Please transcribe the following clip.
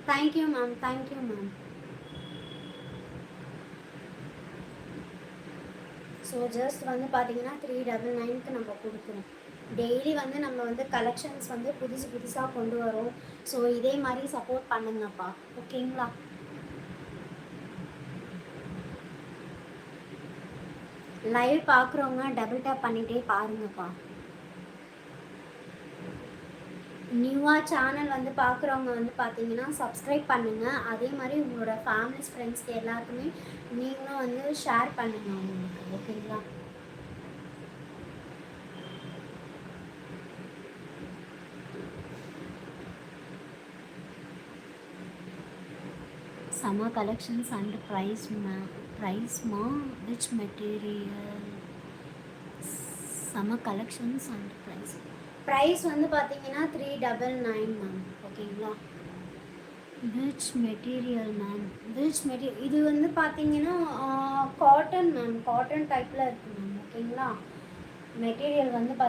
Thank you ma'am, thank you ma'am. So just வந்து பார்த்தீங்கன்னா 399க்கு நம்ம கொடுக்குறோம். டெய்லி வந்து நம்ம வந்து கலெக்ஷன்ஸ் வந்து புதுசாக கொண்டு வரோம். ஸோ இதே மாதிரி சப்போர்ட் பண்ணுங்கப்பா, ஓகேங்களா? லைவ் பார்க்குறவங்க டபுள் டேப் பண்ணிகிட்டே பாருங்கப்பா. நியூவாக சேனல் வந்து பார்க்குறவங்க வந்து பார்த்தீங்கன்னா சப்ஸ்கிரைப் பண்ணுங்கள். அதே மாதிரி உங்களோட ஃபேமிலிஸ் ஃப்ரெண்ட்ஸ்க்கு எல்லாருக்குமே நீங்களும் வந்து ஷேர் பண்ணுங்கள் அவங்களுக்கு, ஓகேங்களா? Summer collections and price which material? Summer collections and price வந்து பார்த்தீங்கன்னா 399 மேம், ஓகேங்களா? which material ma'am? இது வந்து பார்த்தீங்கன்னா காட்டன் மேம், காட்டன் டைப்பில் இருக்குது மேம், ஓகேங்களா? மெட்டீரியல் வந்து